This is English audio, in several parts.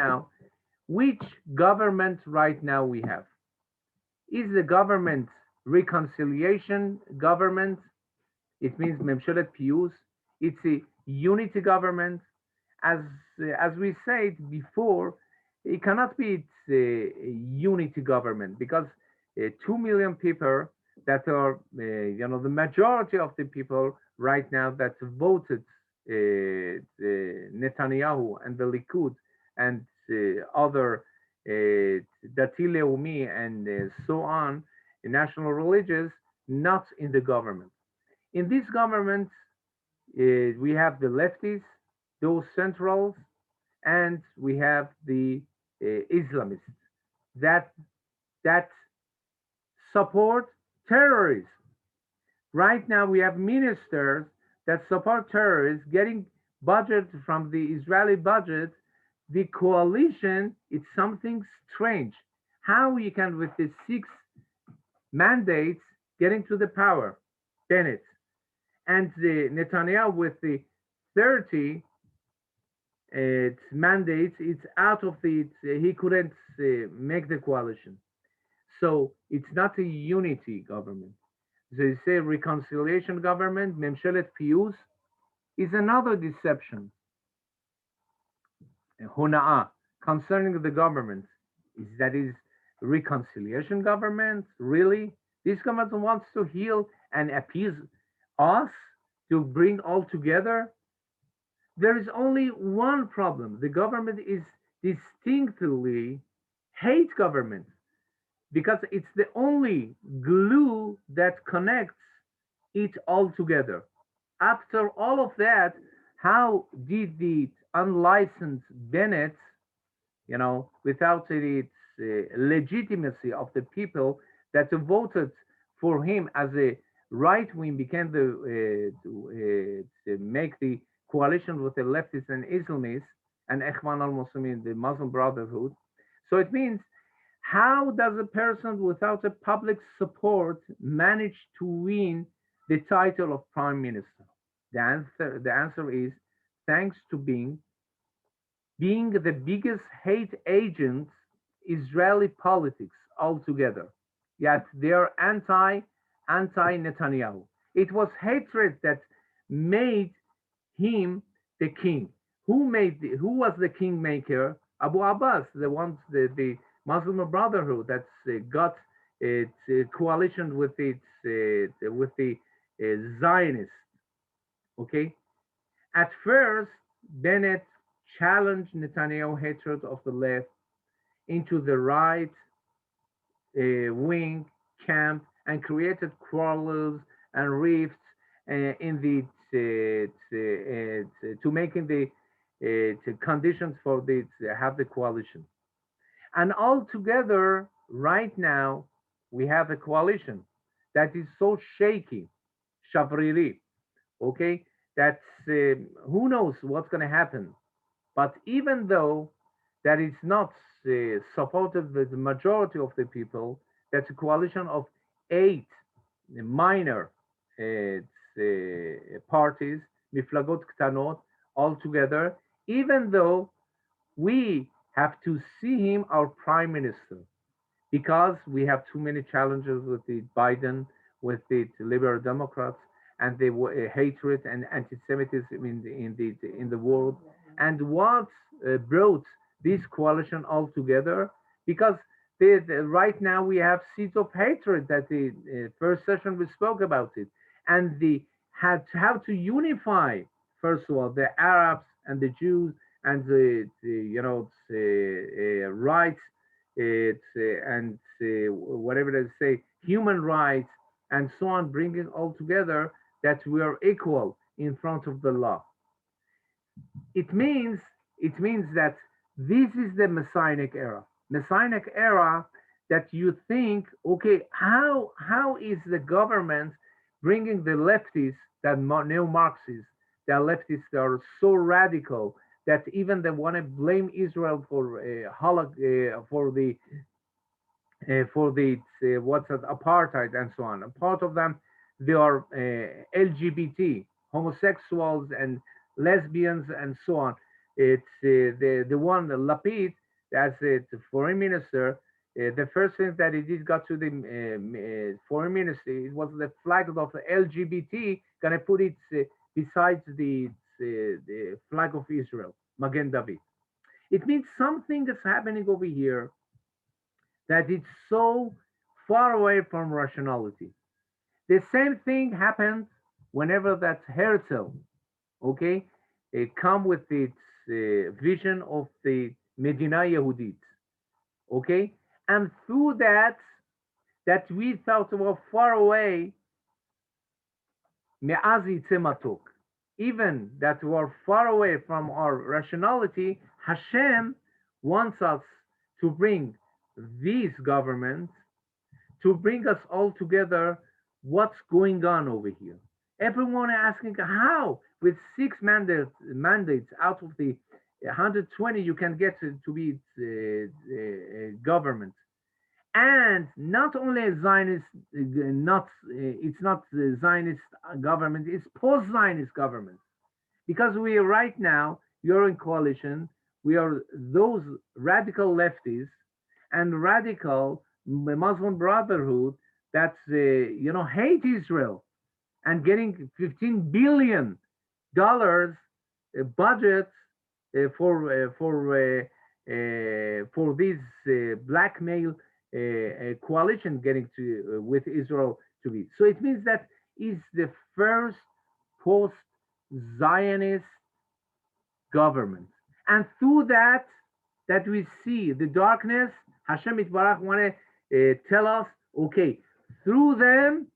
Now, which government right now we have? Is the government reconciliation government? It means Memshelet Pius. It's a unity government. As as we said before, it cannot be a unity government because 2 million people that are the majority of the people right now that voted Netanyahu and the Likud and other Dati Leumi and so on, national religious, not in the government. In this government, we have the lefties, those centrals, and we have the Islamists that that support terrorism. Right now, we have ministers that support terrorists getting budget from the Israeli budget. The coalition, it's something strange. How you can, with the 6 mandates, getting to the power, Bennett, and the Netanyahu with the 30 mandates, it's out of the, he couldn't make the coalition. So it's not a unity government. They say reconciliation government, Memshelet Pius, is another deception, hona'ah, concerning the government. Is that is reconciliation government? Really? This government wants to heal and appease us to bring all together? There is only one problem. The government is distinctly hate government because it's the only glue that connects it all together. After all of that, how did the unlicensed Bennett, without its legitimacy of the people that voted for him as a right wing, became to make the coalition with the leftists and Islamists and Ikhwan al-Muslimin, the Muslim Brotherhood. So it means, how does a person without a public support manage to win the title of prime minister? The answer is thanks to being the biggest hate agent Israeli politics altogether. Yet they are anti Netanyahu. It was hatred that made him the king. Who was the kingmaker? Abu Abbas, the ones the Muslim Brotherhood that's got its coalition with the Zionists. Okay, at first Bennett challenged Netanyahu hatred of the left into the right wing camp and created quarrels and rifts in the to making the conditions for the have the coalition. And altogether, right now, we have a coalition that is so shaky, shavriri, okay, that who knows what's going to happen. But even though that is not supported by the majority of the people, that's a coalition of 8 minor parties, miflagot ktanot, all together, even though we have to see him our prime minister because we have too many challenges with the Biden, with the liberal Democrats, and the hatred and anti-Semitism in the world, and what brought this coalition all together. Because right now we have seeds of hatred that the first session we spoke about it, and the had how to unify first of all the Arabs and the Jews and the rights and whatever they say, human rights and so on, bringing all together that we are equal in front of the law. It means it means that this is the Messianic era. Messianic era that you think, okay, how is the government bringing the leftists, that neo-Marxists, the leftists that are so radical that even they want to blame Israel for for the what's that, apartheid and so on. A part of them, they are LGBT, homosexuals and lesbians and so on. It's the one, the Lapid, as the foreign minister. The first thing that he did got to the foreign minister, it was the flag of the LGBT, gonna put it besides the flag of Israel, Magen David. It means something is happening over here that it's so far away from rationality. The same thing happened whenever that Herzl, okay, come with its vision of the Medina Yehudit, okay, and through that, that we thought were far away, me'azi tzematok, even that were far away from our rationality, Hashem wants us to bring these governments, to bring us all together, what's going on over here. Everyone asking how, with six mandates out of the 120, you can get to be government. And not only a Zionist, not it's not the Zionist government, it's post-Zionist government. Because we are right now, you're in coalition, we are those radical lefties and radical Muslim Brotherhood that hate Israel and getting $15 billion budgets for this blackmail coalition getting to with Israel to be. So it means that is the first post-Zionist government, and through that, that we see the darkness. Hashem Itbarach want to tell us, okay, through them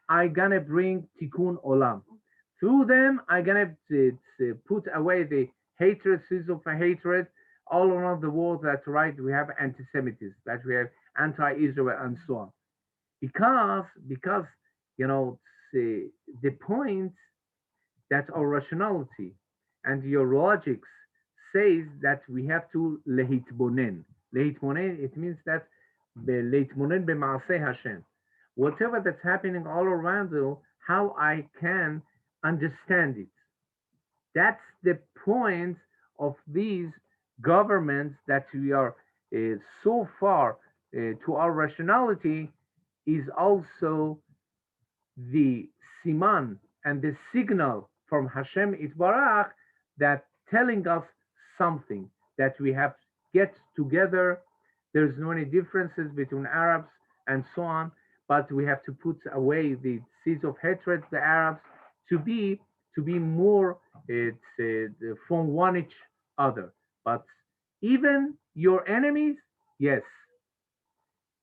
I gonna bring tikkun olam. Through them I gonna put away the hatred, seeds of hatred all around the world. That's right. We have anti-Semitism, that we have anti-Israel, and so on. Because the point that our rationality and your logics says that we have to lehitbonen. Lehitbonen, it means that lehitbonen b'maaseh Hashem. Whatever that's happening all around you, how I can understand it. That's the point of these governments that we are so far to our rationality is also the siman and the signal from Hashem Itbarach that telling us something, that we have get together. There's no any differences between Arabs and so on, but we have to put away the seeds of hatred, the Arabs, to be more from one each other. But even your enemies, yes,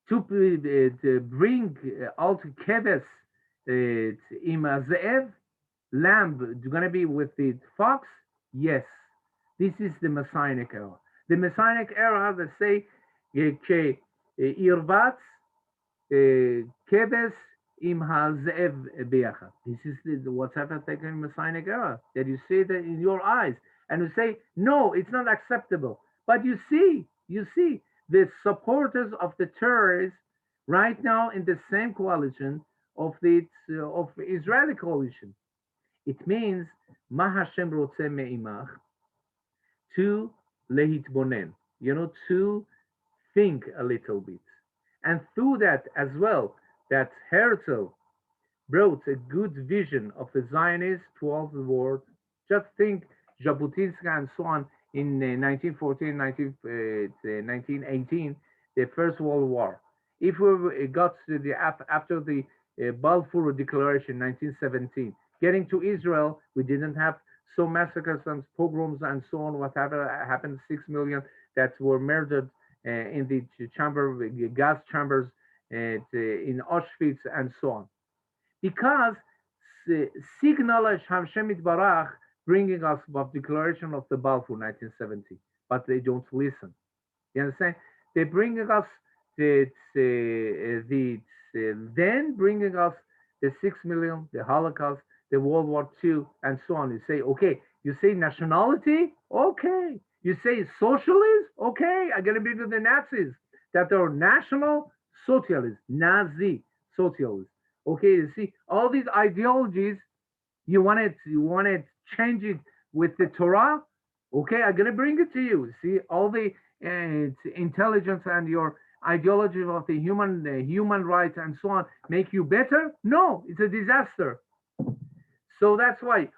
to bring all together Imazev, lamb, gonna be with the fox? Yes. This is the Messianic era. The Messianic era, they say, irvat keves im hazev beyachad. This is what's happening in the Messianic era. That you see that in your eyes, and you say, no, it's not acceptable. But you see, the supporters of the terrorists right now in the same coalition of the of Israeli coalition. It means Ma Hashem Rotze Me'imach, to lehitbonen, to think a little bit. And through that as well, that Herzl brought a good vision of the Zionists to all the world. Just think Jabotinsky and so on in 1914, 1918, the First World War. If we got to the after the Balfour Declaration, 1917, getting to Israel, we didn't have so massacres and pogroms and so on. Whatever happened, 6 million that were murdered in the gas chambers in Auschwitz and so on. Because signal Hashem Barach bringing us the declaration of the Balfour 1970, but they don't listen. You understand? They bringing us then bringing us the 6 million, the Holocaust, the World War II, and so on. You say, okay, you say nationality, okay. You say socialist, okay. I'm gonna be with the Nazis that are national socialists, Nazi socialists. Okay, you see all these ideologies. You want to change it with the Torah. Okay, I'm going to bring it to you. See, all the intelligence and your ideology of the human rights and so on make you better? No, it's a disaster. So that's why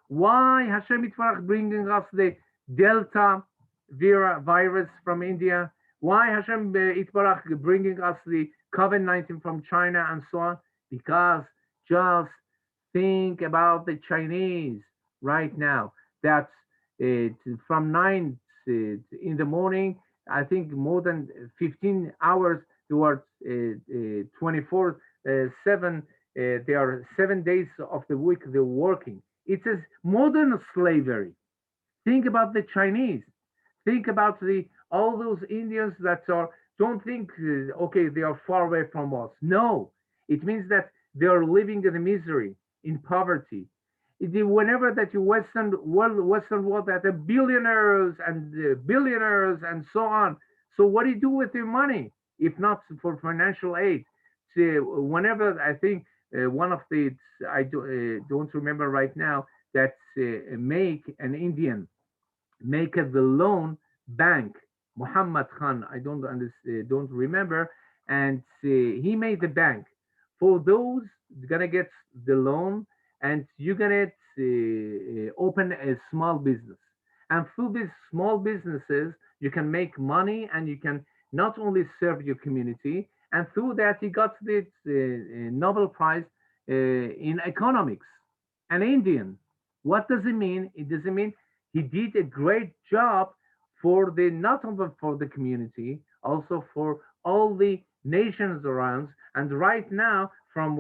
Hashem Yitbarach bringing us the Delta virus from India, why Hashem Yitbarach bringing us the COVID-19 from China and so on, because just think about the Chinese right now. That's from 9 in the morning, I think more than 15 hours towards 24/7. They are 7 days of the week they're working. It's a modern slavery. Think about the Chinese. Think about all those Indians that don't think okay they are far away from us. No, it means that they are living in misery, in poverty. Whenever that you Western world that the billionaires and so on. So what do you do with your money if not for financial aid? So whenever I think one of the don't remember right now that make an Indian make the loan bank Muhammad Khan, I don't remember, and he made the bank for those gonna get the loan, and you're gonna open a small business, and through these small businesses you can make money, and you can not only serve your community, and through that he got the Nobel Prize in economics. An Indian. What does it mean? It doesn't mean he did a great job for the not only for the community, also for all the nations around. And right now, from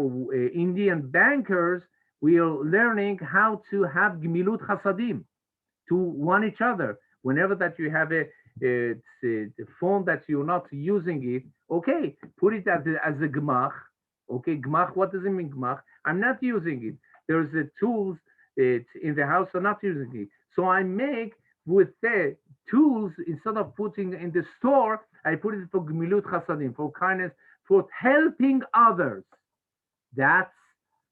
Indian bankers, we are learning how to have gmilut chasadim to one each other. Whenever that you have a phone that you're not using it, okay, put it as a gmach. Okay, gmach. What does it mean, gmach? I'm not using it. There's tools in the house, I'm not using it. So I make with the tools instead of putting in the store, I put it for gmilut chasadim, for kindness, for helping others. That's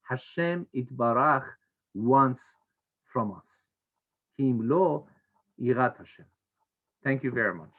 Hashem Itbarach wants from us. Kim lo yirat Hashem. Thank you very much.